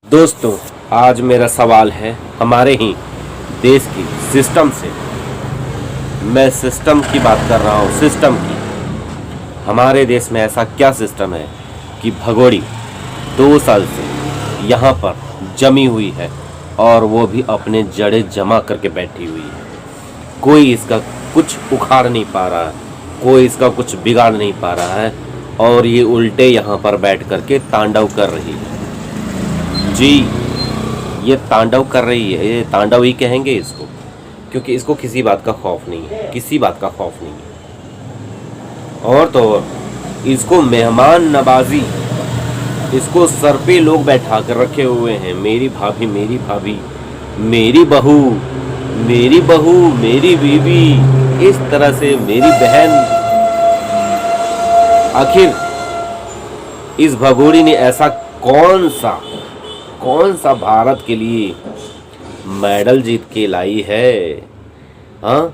दोस्तों, आज मेरा सवाल है हमारे ही देश की सिस्टम से। मैं सिस्टम की बात कर रहा हूँ, सिस्टम की। हमारे देश में ऐसा क्या सिस्टम है कि भगोड़ी 2 साल से यहाँ पर जमी हुई है और वो भी अपने जड़े जमा करके बैठी हुई है। कोई इसका कुछ उखाड़ नहीं पा रहा है, कोई इसका कुछ बिगाड़ नहीं पा रहा है और ये उल्टे यहाँ पर बैठ करके तांडव कर रही है। जी, ये तांडव कर रही है, ये तांडव ही कहेंगे इसको, क्योंकि इसको किसी बात का खौफ नहीं है, किसी बात का खौफ नहीं है। और तो और इसको मेहमान नवाजी, इसको सर पे लोग बैठा कर रखे हुए हैं। मेरी भाभी, मेरी भाभी, मेरी बहू, मेरी बहू, मेरी बीवी, इस तरह से मेरी बहन। आखिर इस भगोड़ी ने ऐसा कौन सा भारत के लिए मेडल जीत के लाई है? हाँ,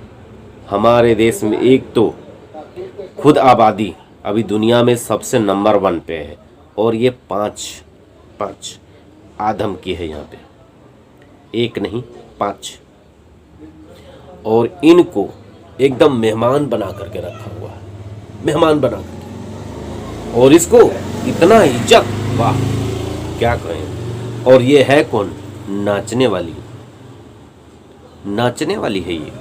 हमारे देश में एक तो खुद आबादी अभी दुनिया में सबसे नंबर 1 पे है और ये पांच आदम की है यहाँ पे, एक नहीं 5। और इनको एकदम मेहमान बना करके रखा हुआ है, मेहमान बना करके, और इसको इतना इज्जत, वाह क्या कहें। और ये है कौन? नाचने वाली, नाचने वाली है ये।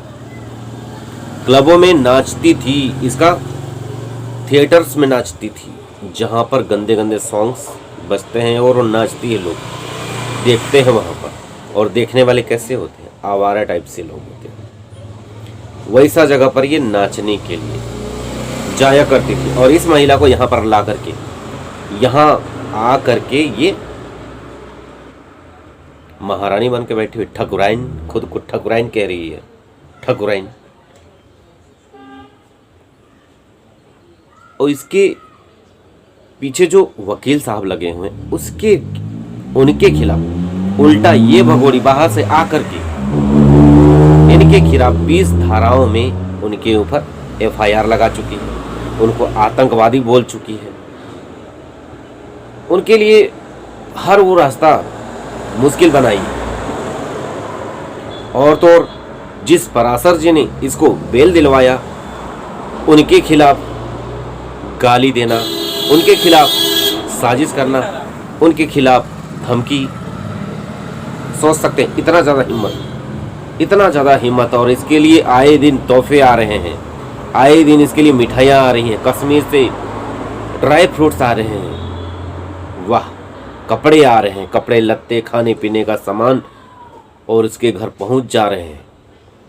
क्लबों में नाचती थी, इसका थिएटर्स में नाचती थी, जहाँ पर गंदे गंदे सॉन्ग्स बजते हैं और वो नाचती है, लोग देखते हैं वहाँ पर। और देखने वाले कैसे होते हैं? आवारा टाइप से लोग होते हैं। वैसा जगह पर ये नाचने के लिए जाया करती थी और इस महिला को यहाँ पर ला करके, यहाँ आ करके ये महारानी बन के बैठी हुई, ठकुराइन, खुद को ठकुराइन कह रही है, ठकुराइन। और इसके पीछे जो वकील साहब लगे हुए हैं, उनके खिलाफ उल्टा ये भगोड़ी बाहर से आकर के इनके खिलाफ 20 धाराओं में उनके ऊपर FIR लगा चुकी है, उनको आतंकवादी बोल चुकी है। उनके लिए हर वो रास्ता मुश्किल बनाई। और तो और जिस पराशर जी ने इसको बेल दिलवाया, उनके खिलाफ गाली देना, उनके खिलाफ साजिश करना, उनके खिलाफ धमकी। सोच सकते हैं इतना ज़्यादा हिम्मत। और इसके लिए आए दिन तोहफे आ रहे हैं, आए दिन इसके लिए मिठाइयाँ आ रही हैं, कश्मीर से ड्राई फ्रूट्स आ रहे हैं, वाह, कपड़े आ रहे हैं, कपड़े लत्ते, खाने पीने का सामान, और उसके घर पहुंच जा रहे हैं।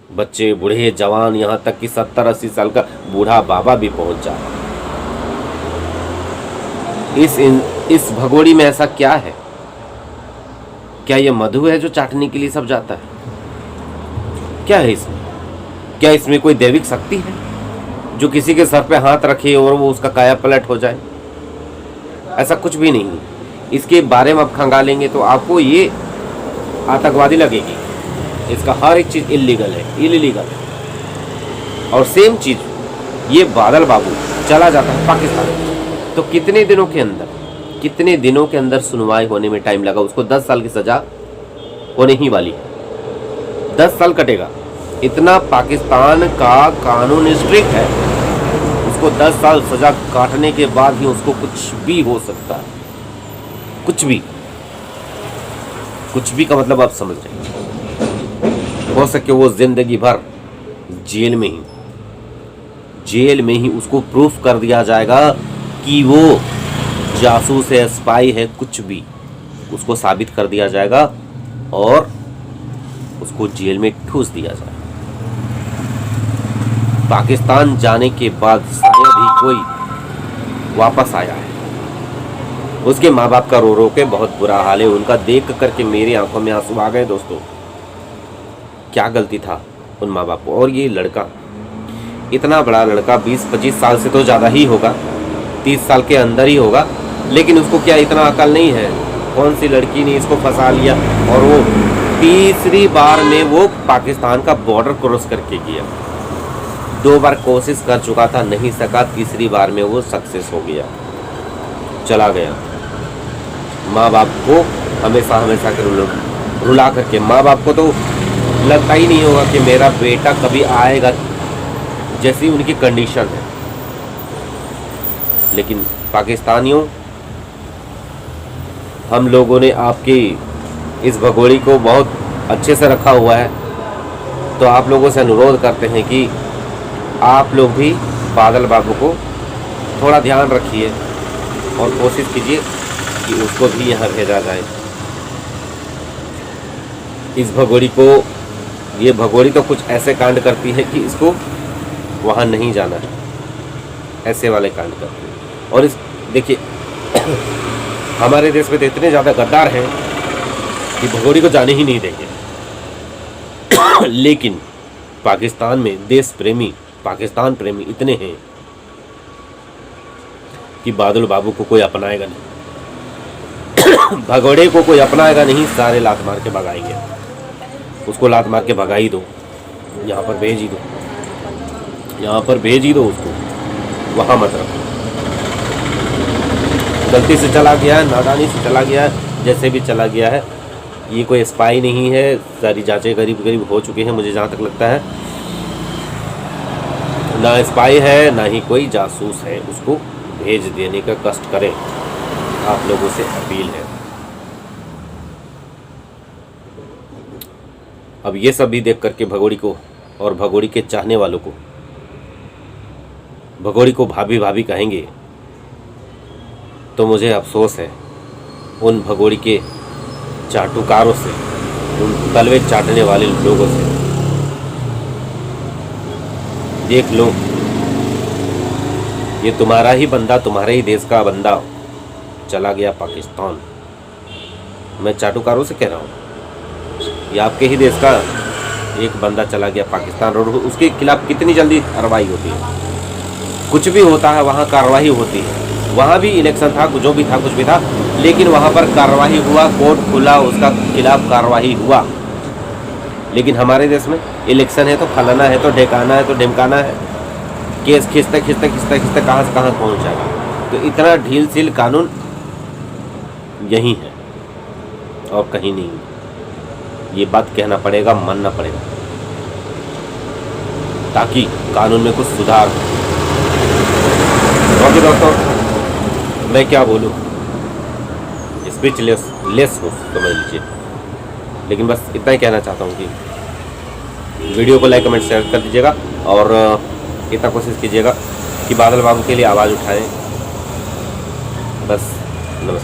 बच्चे, बूढ़े, जवान, यहाँ तक कि 70-80 साल का बूढ़ा बाबा भी पहुंच जा रहा है। इस भगोड़ी में ऐसा क्या है? क्या ये मधु है जो चाटने के लिए सब जाता है? क्या है इसमें? क्या इसमें कोई दैविक शक्ति है जो किसी के सर पे हाथ रखे और वो उसका काया पलट हो जाए? ऐसा कुछ भी नहीं है। इसके बारे में आप खंगालेंगे तो आपको ये आतंकवादी लगेगी। इसका हर एक चीज़ इलीगल है। और सेम चीज़ ये बादल बाबू चला जाता है पाकिस्तान, तो कितने दिनों के अंदर सुनवाई होने में टाइम लगा? उसको 10 साल की सज़ा होने ही वाली है, 10 साल कटेगा। इतना पाकिस्तान का कानून स्ट्रिक्ट है, उसको 10 साल सज़ा काटने के बाद ही उसको कुछ भी हो सकता है। कुछ भी का मतलब आप समझ रहे हैं। हो सके वो जिंदगी भर जेल में ही उसको प्रूफ कर दिया जाएगा कि वो जासूस है, स्पाई है, कुछ भी उसको साबित कर दिया जाएगा और उसको जेल में ठूस दिया जाएगा। पाकिस्तान जाने के बाद शायद ही कोई वापस आया है। उसके माँ बाप का रो के बहुत बुरा हाल है। उनका देख करके मेरी आंखों में आंसू आ गए। दोस्तों, क्या गलती था उन माँ बाप को। और ये लड़का, इतना बड़ा लड़का, 20-25 साल से तो ज़्यादा ही होगा, 30 साल के अंदर ही होगा, लेकिन उसको क्या इतना अकल नहीं है? कौन सी लड़की ने इसको फंसा लिया और वो तीसरी बार में वो पाकिस्तान का बॉर्डर क्रॉस करके गया। 2 बार कोशिश कर चुका था, नहीं सका, तीसरी बार में वो सक्सेस हो गया, चला गया। माँ बाप को हमेशा हमेशा के रुला करके। माँ बाप को तो लगता ही नहीं होगा कि मेरा बेटा कभी आएगा, जैसी उनकी कंडीशन है। लेकिन पाकिस्तानियों, हम लोगों ने आपकी इस भगोड़ी को बहुत अच्छे से रखा हुआ है, तो आप लोगों से अनुरोध करते हैं कि आप लोग भी बादल बाबू को थोड़ा ध्यान रखिए और कोशिश कीजिए कि उसको भी यहाँ भेजा जाए। इस भगोड़ी को, ये भगोड़ी तो कुछ ऐसे कांड करती है कि इसको वहाँ नहीं जाना है, ऐसे वाले कांड करती है। और इस देखिए हमारे देश में तो इतने ज़्यादा गद्दार हैं कि भगोड़ी को जाने ही नहीं देंगे। लेकिन पाकिस्तान में देश प्रेमी, पाकिस्तान प्रेमी इतने हैं कि बादल बाबू को कोई अपनाएगा नहीं। भगोड़े को कोई अपनाएगा नहीं, सारे लात मार के भगाएंगे। उसको लात मार के भगा ही दो, यहाँ पर भेज ही दो, यहाँ पर भेज ही दो उसको, वहाँ मत रखो। गलती से चला गया है, नादानी से चला गया है, जैसे भी चला गया है, ये कोई स्पाई नहीं है। सारी जांचें करीब करीब हो चुकी हैं, मुझे जहाँ तक लगता है। ना स्पाई है, ना ही कोई जासूस है। उसको भेज देने का कष्ट करें, आप लोगों से अपील है। अब ये सब भी देख करके भगोड़ी को और भगोड़ी के चाहने वालों को, भगोड़ी को भाभी भाभी कहेंगे तो मुझे अफसोस है उन भगोड़ी के चाटुकारों से, उन तलवे चाटने वाले लोगों से। देख लो, ये तुम्हारा ही बंदा, तुम्हारे ही देश का बंदा चला गया पाकिस्तान। मैं चाटुकारों से कह रहा हूँ, ये आपके ही देश का एक बंदा चला गया पाकिस्तान, और उसके खिलाफ कितनी जल्दी कार्रवाई होती है। कुछ भी होता है वहाँ कार्रवाई होती है। वहाँ भी इलेक्शन था, जो भी था, कुछ भी था, लेकिन वहाँ पर कार्रवाई हुआ, कोर्ट खुला, उसका खिलाफ कार्रवाई हुआ। लेकिन हमारे देश में इलेक्शन है तो फलाना है, तो ढेकाना है, तो ढिमकाना है, केस खींचते खींचते खींचते खींचते कहाँ से कहाँ पहुँच जाएगा। तो इतना ढील सील कानून यही है और कहीं नहीं। ये बात कहना पड़ेगा, मानना पड़ेगा, ताकि कानून में कुछ सुधार हो। ओके दोस्तों, मैं क्या बोलूँ, स्पीचलेस हो समझ लीजिए। लेकिन बस इतना ही कहना चाहता हूँ कि वीडियो को लाइक कमेंट शेयर कर दीजिएगा और इतना कोशिश कीजिएगा कि बादल बाबू के लिए आवाज़ उठाएं। बस नमस्कार।